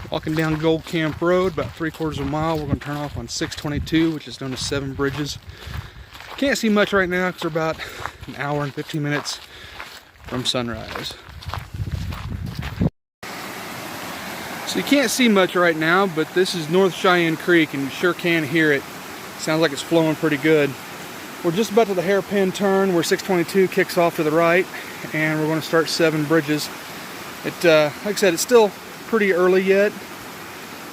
Walking down Gold Camp Road, about 3/4 of a mile. We're going to turn off on 622, which is known as 7 Bridges. Can't see much right now because we're about an hour and 15 minutes from sunrise. So you can't see much right now, but this is North Cheyenne Creek and you sure can hear it. Sounds like it's flowing pretty good. We're just about to the hairpin turn where 622 kicks off to the right, and we're going to start 7 Bridges. Like I said, it's still pretty early yet,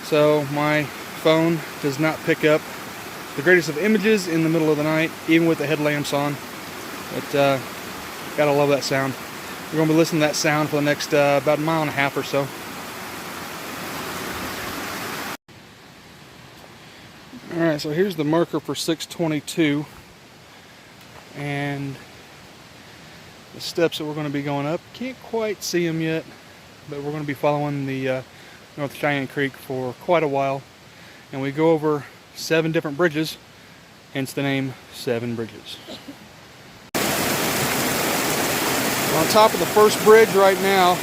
so my phone does not pick up the greatest of images in the middle of the night, even with the headlamps on. But gotta love that sound. We're going to be listening to that sound for the next about a mile and a half or so. Alright, so here's the marker for 622 and the steps that we're going to be going up. Can't quite see them yet, but we're going to be following the North Cheyenne Creek for quite a while. And we go over 7 different bridges, hence the name 7 Bridges. We're on top of the first bridge right now.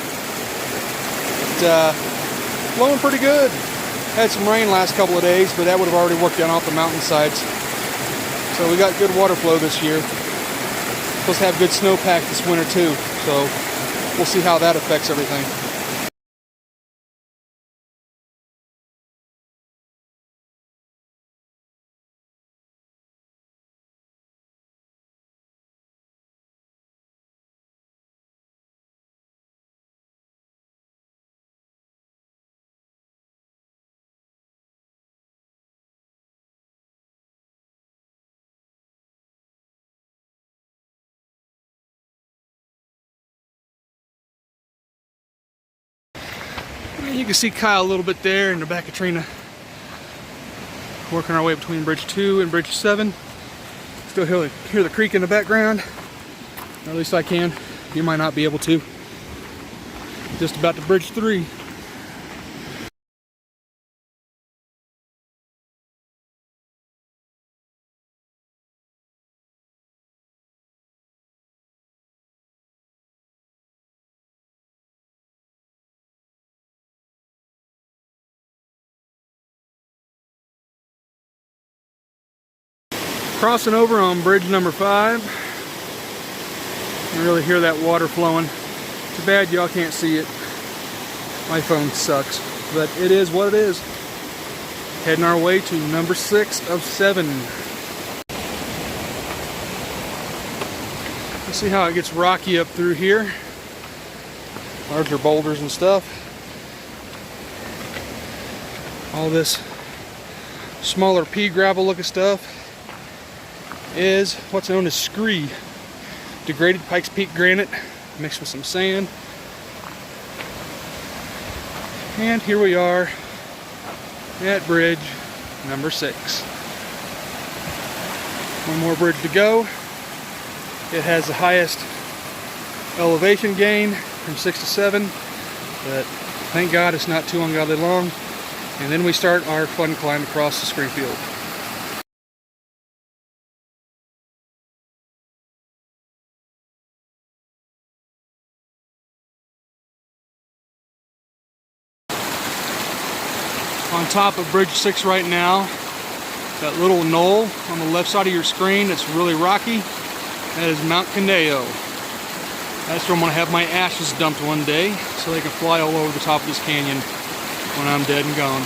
It's flowing pretty good. Had some rain last couple of days, but that would have already worked down off the mountainsides. So we got good water flow this year. Supposed to have good snowpack this winter too, so we'll see how that affects everything. You can see Kyle a little bit there in the back of Trina. Working our way between Bridge 2 and Bridge 7. Still hear the creek in the background. Or at least I can. You might not be able to. Just about to Bridge 3. Crossing over on bridge number 5. You can really hear that water flowing. Too bad y'all can't see it. My phone sucks, but it is what it is. Heading our way to number 6 of 7. Let's see how it gets rocky up through here. Larger boulders and stuff. All this smaller pea gravel looking stuff is what's known as scree, degraded Pikes Peak granite mixed with some sand. And here we are at bridge number 6. One more bridge to go. It has the highest elevation gain from 6 to 7, but thank God it's not too ungodly long. And then we start our fun climb across the scree field. On top of Bridge 6 right now, that little knoll on the left side of your screen that's really rocky, that is Mount Caneo. That's where I'm going to have my ashes dumped one day so they can fly all over the top of this canyon when I'm dead and gone.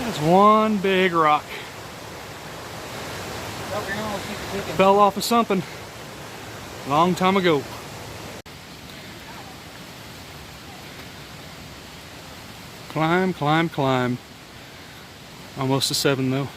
That's one big rock. Fell off of something a long time ago. Climb, climb, climb. Almost to 7 though.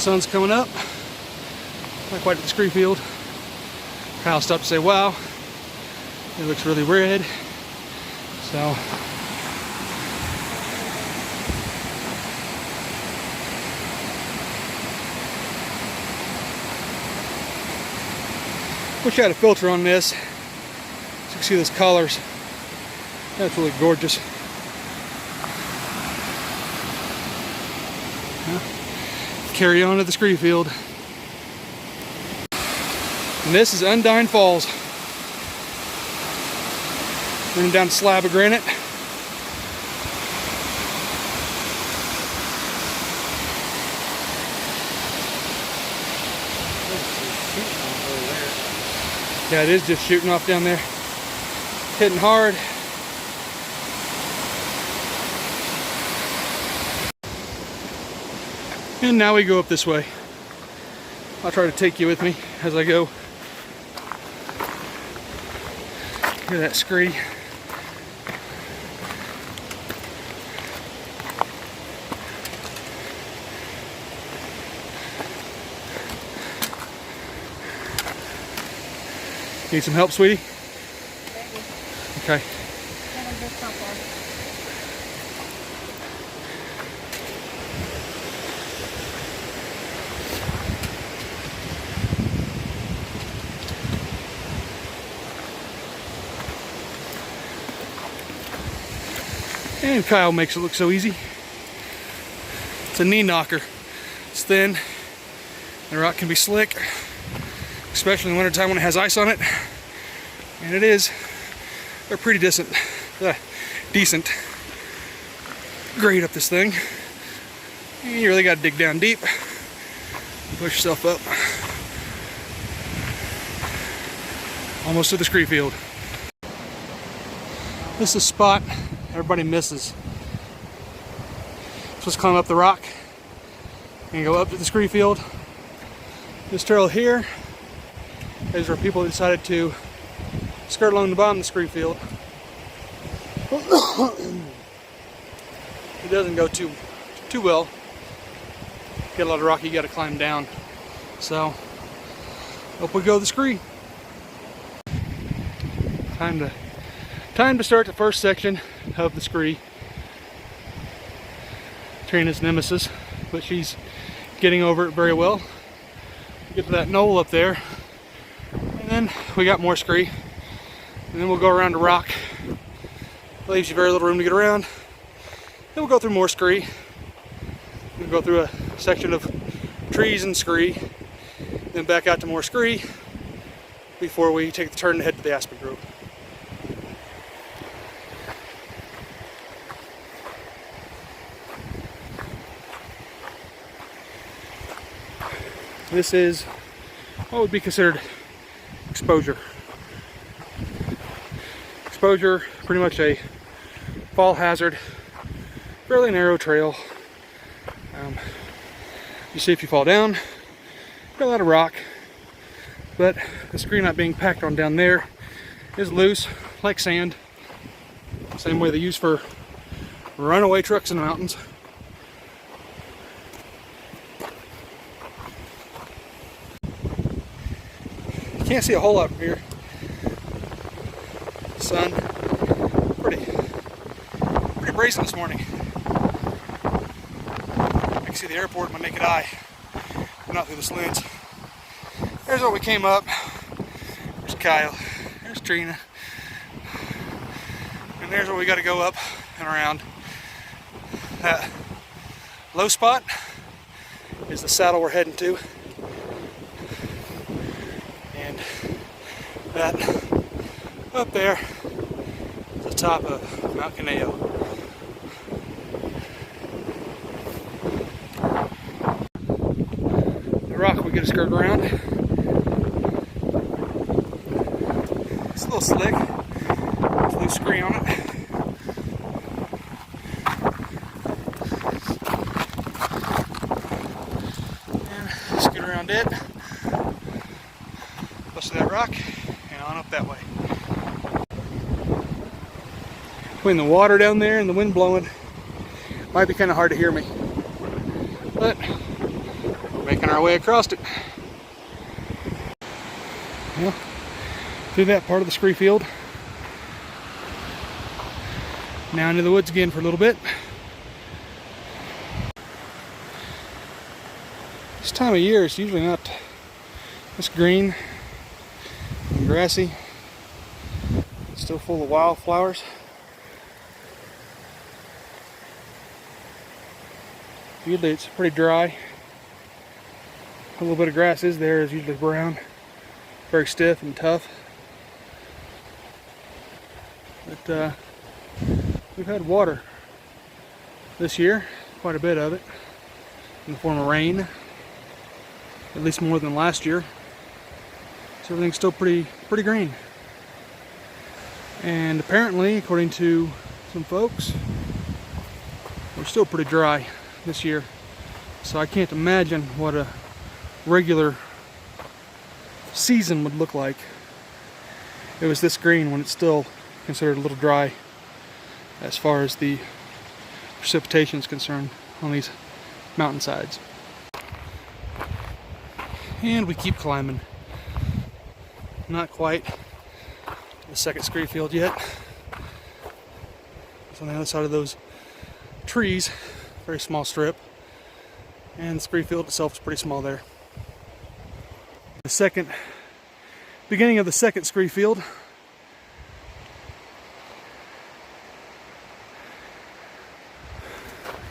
sun's coming up. Not quite at the scree field. Kyle stopped to say, wow, it looks really red. So wish I had a filter on this so you can see those colors. That's really gorgeous. Well, carry on to the scree field. And this is Undine Falls. Running down a slab of granite. Yeah, it is just shooting off down there. Hitting hard. And now we go up this way. I'll try to take you with me as I go. Hear that scree. Need some help, sweetie? Okay. And Kyle makes it look so easy. It's a knee knocker. It's thin. The rock can be slick, especially in the wintertime when it has ice on it. And it is. They're pretty decent grade up this thing. And you really got to dig down deep. Push yourself up. Almost to the scree field. This is a spot everybody misses. Just climb up the rock and go up to the scree field. This trail here is where people decided to skirt along the bottom of the scree field. It doesn't go too well. Get a lot of rock you got to climb down. So up we go the scree. Time to start the first section of the scree. Trina's nemesis, but she's getting over it very well. Get to that knoll up there, and then we got more scree, and then we'll go around the rock. Leaves you very little room to get around. Then we'll go through more scree. We'll go through a section of trees and scree, then back out to more scree before we take the turn and head to the Aspen Grove. This is what would be considered exposure. Exposure, pretty much a fall hazard, fairly narrow trail. You see if you fall down, got a lot of rock, but the scree not being packed on down there is loose, like sand. Same way they use for runaway trucks in the mountains. Can't see a whole lot from here. Sun, pretty brazen this morning. I can see the airport with my naked eye, but not through this lens. There's where we came up. There's Kyle. There's Trina. And there's where we got to go up and around. That low spot is the saddle we're heading to. That up there is the top of Mount Caneo. The rock we get to skirt around. It's a little slick. There's a loose scree on it. And scoot around it. Bust that rock. On up that way. Between the water down there and the wind blowing, might be kind of hard to hear me, but Making our way across it. Well, through that part of the scree field. Now into the woods again for a little bit. This time of year it's usually not this green and grassy. It's still full of wildflowers. Usually it's pretty dry. A little bit of grass is there, is usually brown. Very stiff and tough. But we've had water this year, quite a bit of it, in the form of rain, at least more than last year. So everything's still pretty green. And apparently, according to some folks, we're still pretty dry this year. So I can't imagine what a regular season would look like. It was this green when it's still considered a little dry as far as the precipitation is concerned on these mountainsides. And we keep climbing. Not quite the second scree field yet. It's on the other side of those trees, very small strip, and the scree field itself is pretty small there. The beginning of the second scree field.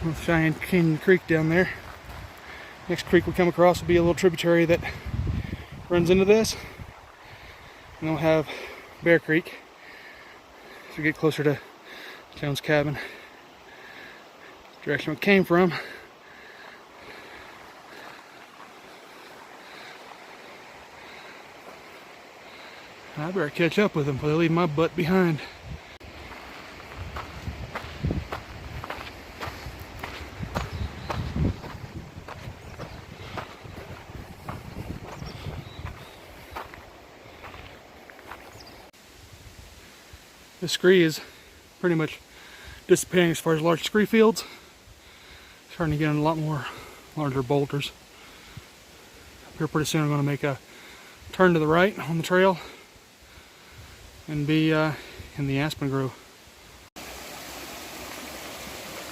North Cheyenne Canyon Creek down there. Next creek we come across will be a little tributary that runs into this. And then we'll have Bear Creek as we get closer to Jones' cabin. Direction we came from. I better catch up with them before they leave my butt behind. The scree is pretty much dissipating as far as large scree fields. Starting to get in a lot more larger boulders. Up here pretty soon I'm going to make a turn to the right on the trail and be in the Aspen Grove.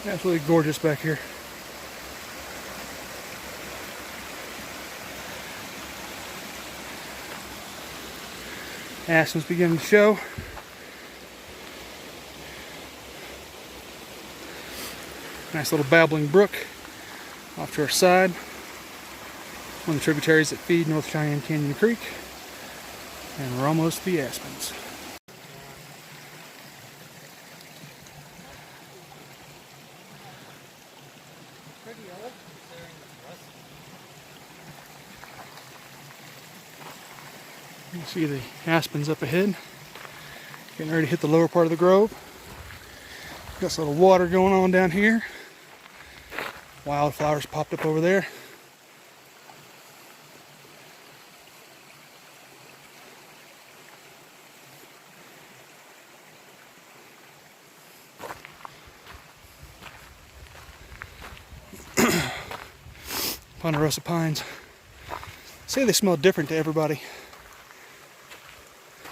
Absolutely gorgeous back here. Aspen's beginning to show. Nice little babbling brook off to our side. One of the tributaries that feed North Cheyenne Canyon Creek. And we're almost to the Aspens. You can see the aspens up ahead. Getting ready to hit the lower part of the grove. Got some little water going on down here. Wildflowers popped up over there. Ponderosa pines. Say they smell different to everybody.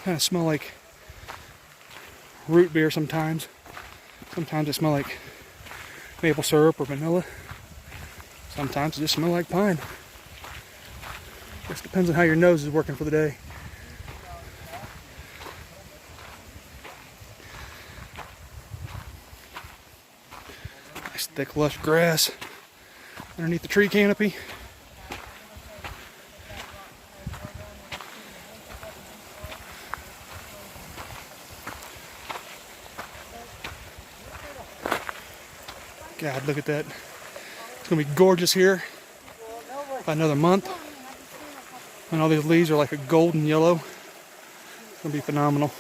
Kind of smell like root beer sometimes. Sometimes they smell like maple syrup or vanilla. Sometimes it just smells like pine. Just depends on how your nose is working for the day. Nice thick lush grass underneath the tree canopy. God, look at that. It's going to be gorgeous here by another month. And all these leaves are like a golden yellow. It's going to be phenomenal.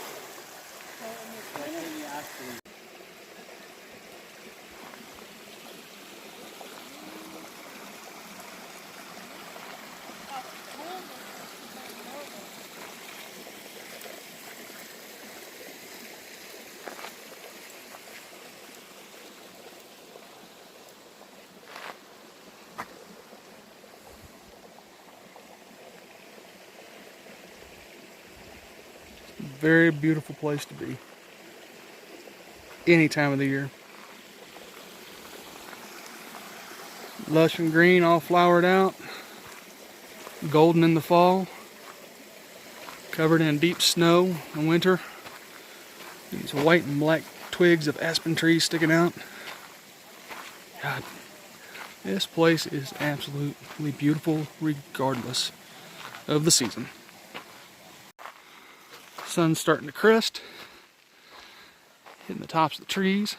very beautiful place to be. Any time of the year. Lush and green, all flowered out. Golden in the fall. Covered in deep snow in winter. These white and black twigs of aspen trees sticking out. God, this place is absolutely beautiful regardless of the season. Sun's starting to crest. Hitting the tops of the trees.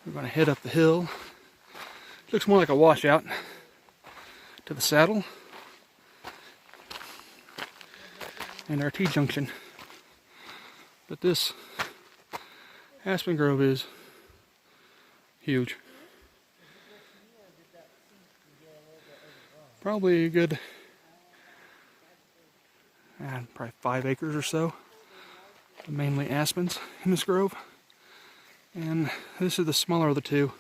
We're going to head up the hill. Looks more like a washout to the saddle and our T-junction. But this Aspen Grove is huge. Probably a good, probably 5 acres or so. Mainly aspens in this grove. And this is the smaller of the two.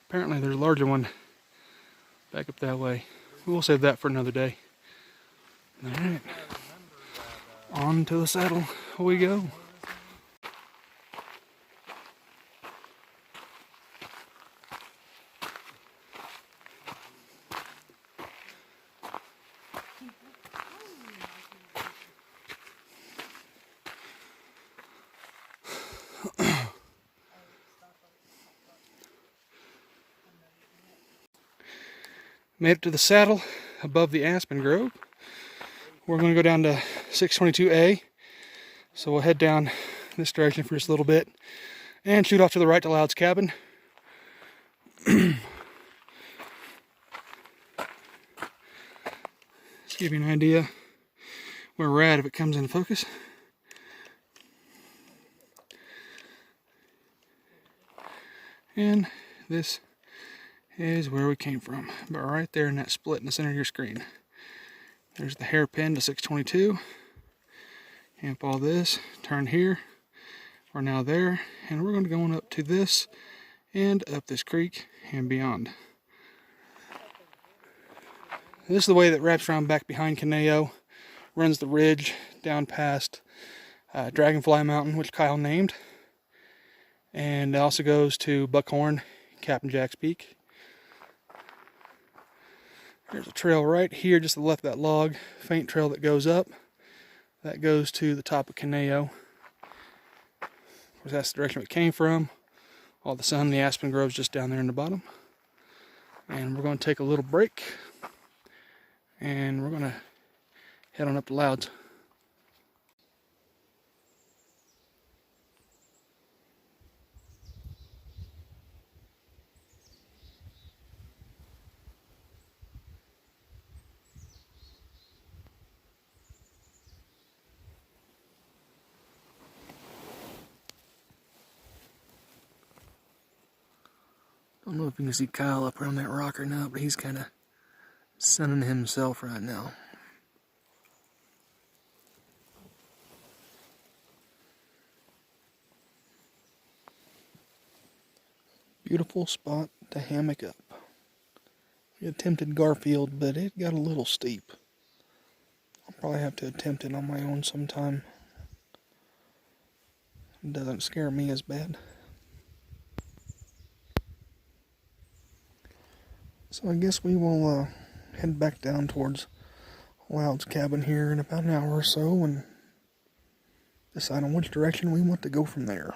Apparently there's a larger one back up that way. We'll save that for another day. Alright. On to the saddle we go. Made it to the saddle above the Aspen Grove. We're going to go down to 622A. So we'll head down this direction for just a little bit and shoot off to the right to Loud's cabin. Just give you an idea where we're at if it comes into focus. And this is where we came from, but right there in that split in the center of your screen. There's the hairpin to 622. Camp all this, turn here. We're now there, and we're going to go on up to this and up this creek and beyond. This is the way that wraps around back behind Caneo, runs the ridge down past Dragonfly Mountain, which Kyle named, and it also goes to Buckhorn, Captain Jack's Peak. There's a trail right here just to the left of that log, faint trail that goes up. That goes to the top of Caneo. Of course, that's the direction it came from. All the sun, the Aspen Grove's just down there in the bottom. And we're going to take a little break. And we're going to head on up to Louds. I don't know if you can see Kyle up around that rock or not, but he's kind of sunning himself right now. Beautiful spot to hammock up. We attempted Garfield, but it got a little steep. I'll probably have to attempt it on my own sometime. It doesn't scare me as bad. So I guess we will head back down towards Loud's cabin here in about an hour or so and decide on which direction we want to go from there.